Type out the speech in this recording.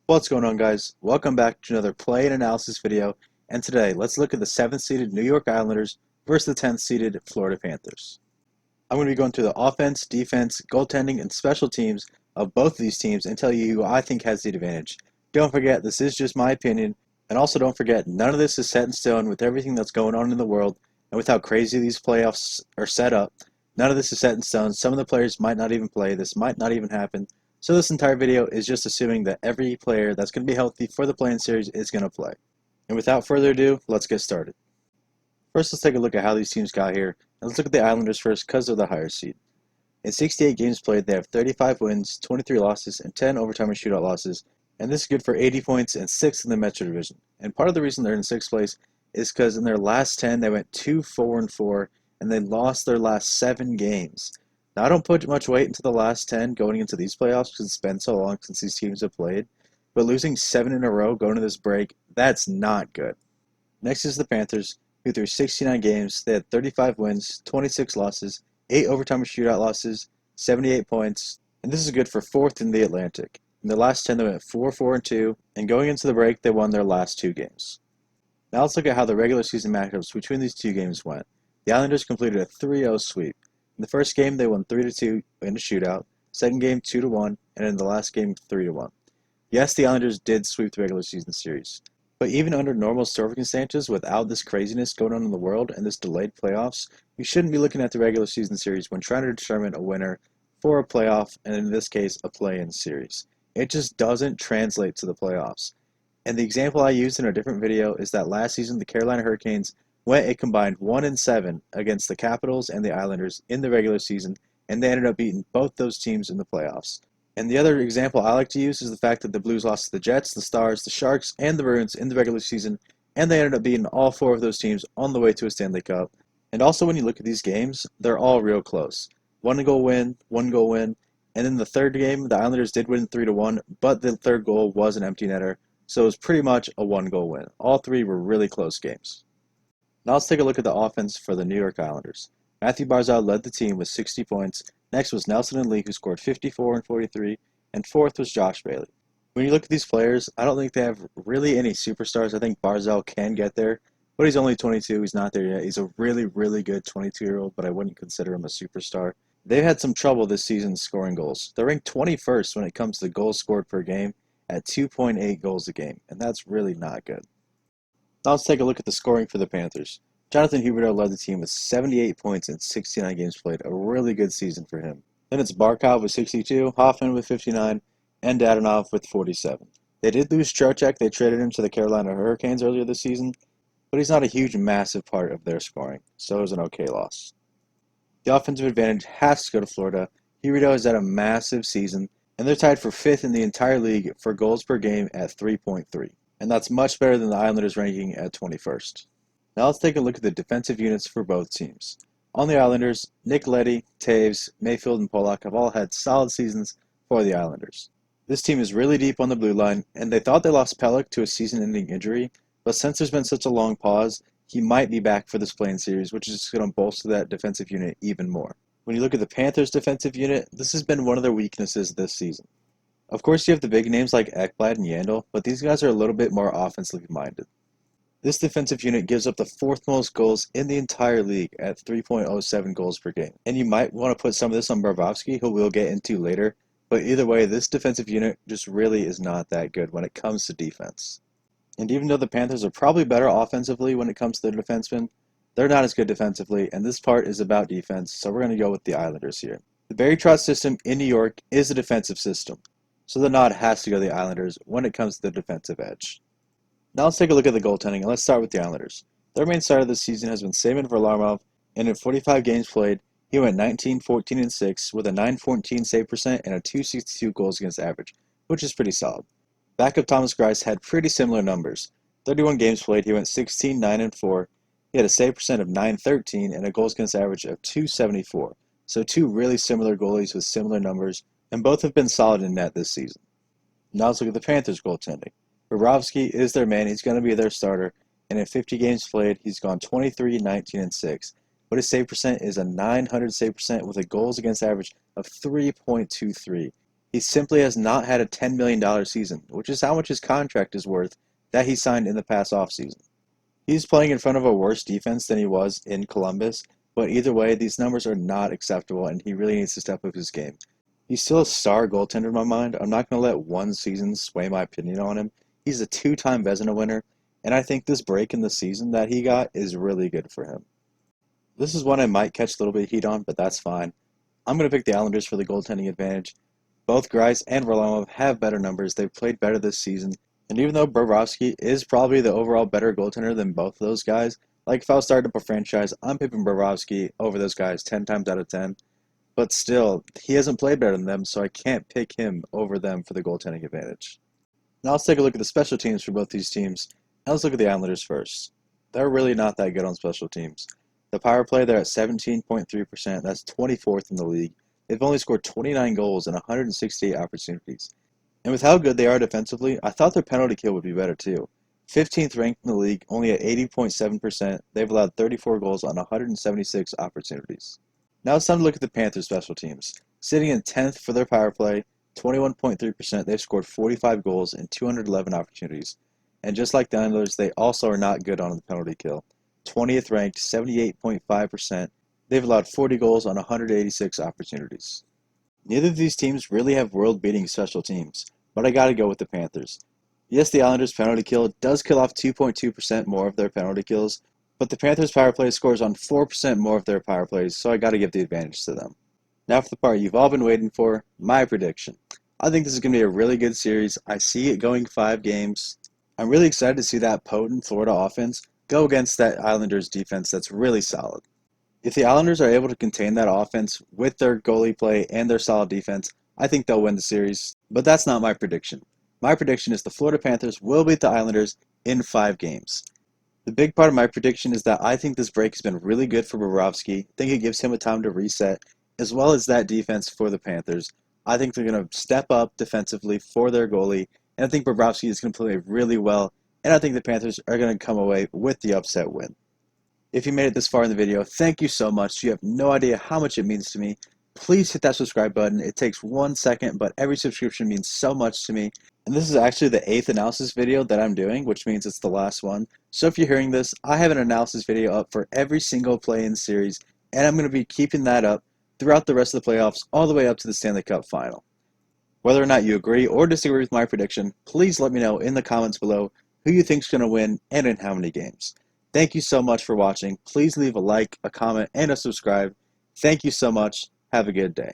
What's going on, guys? Welcome back to another play and analysis video, and today let's look at the 7th seeded New York Islanders versus the 10th seeded Florida Panthers. I'm going to be going through the offense, defense, goaltending, and special teams of both of these teams and tell you who I think has the advantage. Don't forget, this is just my opinion, and also don't forget, none of this is set in stone with everything that's going on in the world and with how crazy these playoffs are set up. None of this is set in stone. Some of the players might not even play. This might not even happen. So this entire video is just assuming that every player that's going to be healthy for the play-in series is going to play. And without further ado, let's get started. First, let's take a look at how these teams got here. And let's look at the Islanders first because they're the higher seed. In 68 games played, they have 35 wins, 23 losses, and 10 overtime and shootout losses. And this is good for 80 points and 6th in the Metro Division. And part of the reason they're in 6th place is because in their last 10, they went 2-4-4, and they lost their last 7 games. Now, I don't put much weight into the last 10 going into these playoffs because it's been so long since these teams have played. But losing 7 in a row going to this break, that's not good. Next is the Panthers, who through 69 games, they had 35 wins, 26 losses, 8 overtime and shootout losses, 78 points, and this is good for 4th in the Atlantic. In their last 10, they went 4-4-2, and going into the break, they won their last 2 games. Now let's look at how the regular season matchups between these 2 games went. The Islanders completed a 3-0 sweep. In the first game, they won 3-2 in a shootout, second game 2-1, and in the last game 3-1. Yes, the Islanders did sweep the regular season series. But even under normal circumstances, without this craziness going on in the world and this delayed playoffs, you shouldn't be looking at the regular season series when trying to determine a winner for a playoff, and in this case, a play-in series. It just doesn't translate to the playoffs. And the example I used in a different video is that last season, the Carolina Hurricanes went a combined 1-7 against the Capitals and the Islanders in the regular season, and they ended up beating both those teams in the playoffs. And the other example I like to use is the fact that the Blues lost to the Jets, the Stars, the Sharks, and the Bruins in the regular season, and they ended up beating all 4 of those teams on the way to a Stanley Cup. And also when you look at these games, they're all real close. 1-goal win, 1-goal win, and in the third game, the Islanders did win 3-1, but the third goal was an empty netter, so it was pretty much a 1-goal win. All 3 were really close games. Now let's take a look at the offense for the New York Islanders. Matthew Barzal led the team with 60 points. Next was Nelson and Lee, who scored 54 and 43, and 4th was Josh Bailey. When you look at these players, I don't think they have really any superstars. I think Barzal can get there, but he's only 22. He's not there yet. He's a really, really good 22-year-old, but I wouldn't consider him a superstar. They've had some trouble this season scoring goals. They're ranked 21st when it comes to goals scored per game at 2.8 goals a game, and that's really not good. Now let's take a look at the scoring for the Panthers. Jonathan Huberdeau led the team with 78 points in 69 games played, a really good season for him. Then it's Barkov with 62, Hoffman with 59, and Dadonov with 47. They did lose Trocheck. They traded him to the Carolina Hurricanes earlier this season, but he's not a huge, massive part of their scoring, so it was an okay loss. The offensive advantage has to go to Florida. Huberdeau has had a massive season, and they're tied for 5th in the entire league for goals per game at 3.3, and that's much better than the Islanders' ranking at 21st. Now let's take a look at the defensive units for both teams. On the Islanders, Nick Leddy, Taves, Mayfield, and Pollock have all had solid seasons for the Islanders. This team is really deep on the blue line, and they thought they lost Pelech to a season-ending injury, but since there's been such a long pause, he might be back for this play-in series, which is just going to bolster that defensive unit even more. When you look at the Panthers' defensive unit, this has been one of their weaknesses this season. Of course, you have the big names like Ekblad and Yandel, but these guys are a little bit more offensively minded. This defensive unit gives up the 4th most goals in the entire league at 3.07 goals per game. And you might want to put some of this on Bobrovsky, who we'll get into later, but either way, this defensive unit just really is not that good when it comes to defense. And even though the Panthers are probably better offensively when it comes to their defensemen, they're not as good defensively, and this part is about defense, so we're going to go with the Islanders here. The Barry Trotz system in New York is a defensive system, so the nod has to go to the Islanders when it comes to the defensive edge. Now let's take a look at the goaltending, and let's start with the Islanders. Their main starter this season has been Semyon Varlamov, and in 45 games played, he went 19, 14, and 6 with a .914 save percent and a .262 goals against average, which is pretty solid. Backup Thomas Greiss had pretty similar numbers. 31 games played, he went 16, 9, and 4. He had a save percent of .913 and a goals against average of .274. So 2 really similar goalies with similar numbers, and both have been solid in net this season. Now let's look at the Panthers' goaltending. Bobrovsky is their man. He's going to be their starter, and in 50 games played, he's gone 23, 19, and 6. But his save percent is a .900 save percent with a goals against average of 3.23. He simply has not had a $10 million season, which is how much his contract is worth that he signed in the past offseason. He's playing in front of a worse defense than he was in Columbus, but either way, these numbers are not acceptable and he really needs to step up his game. He's still a star goaltender in my mind. I'm not going to let one season sway my opinion on him. He's a two-time Vezina winner, and I think this break in the season that he got is really good for him. This is one I might catch a little bit of heat on, but that's fine. I'm going to pick the Islanders for the goaltending advantage. Both Greiss and Varlamov have better numbers. They've played better this season. And even though Bobrovsky is probably the overall better goaltender than both of those guys, like if I was starting up a franchise, I'm picking Bobrovsky over those guys 10 times out of 10. But still, he hasn't played better than them, so I can't pick him over them for the goaltending advantage. Now let's take a look at the special teams for both these teams. Now let's look at the Islanders first. They're really not that good on special teams. The power play, they're at 17.3%. That's 24th in the league. They've only scored 29 goals in 168 opportunities. And with how good they are defensively, I thought their penalty kill would be better too. 15th ranked in the league, only at 80.7%. They've allowed 34 goals on 176 opportunities. Now it's time to look at the Panthers special teams. Sitting in 10th for their power play, 21.3%, they've scored 45 goals in 211 opportunities. And just like the Islanders, they also are not good on the penalty kill. 20th ranked, 78.5%. They've allowed 40 goals on 186 opportunities. Neither of these teams really have world-beating special teams, but I gotta go with the Panthers. Yes, the Islanders' penalty kill does kill off 2.2% more of their penalty kills, but the Panthers' power play scores on 4% more of their power plays, so I gotta give the advantage to them. Now for the part you've all been waiting for, my prediction. I think this is going to be a really good series. I see it going 5 games. I'm really excited to see that potent Florida offense go against that Islanders defense that's really solid. If the Islanders are able to contain that offense with their goalie play and their solid defense, I think they'll win the series, but that's not my prediction. My prediction is the Florida Panthers will beat the Islanders in 5 games. The big part of my prediction is that I think this break has been really good for Bobrovsky. I think it gives him a time to reset, as well as that defense for the Panthers. I think they're going to step up defensively for their goalie, and I think Bobrovsky is going to play really well, and I think the Panthers are going to come away with the upset win. If you made it this far in the video, thank you so much. You have no idea how much it means to me. Please hit that subscribe button. It takes 1 second, but every subscription means so much to me. And this is actually the 8th analysis video that I'm doing, which means it's the last one. So if you're hearing this, I have an analysis video up for every single play in the series, and I'm going to be keeping that up throughout the rest of the playoffs, all the way up to the Stanley Cup final. Whether or not you agree or disagree with my prediction, please let me know in the comments below who you think is going to win and in how many games. Thank you so much for watching. Please leave a like, a comment, and a subscribe. Thank you so much. Have a good day.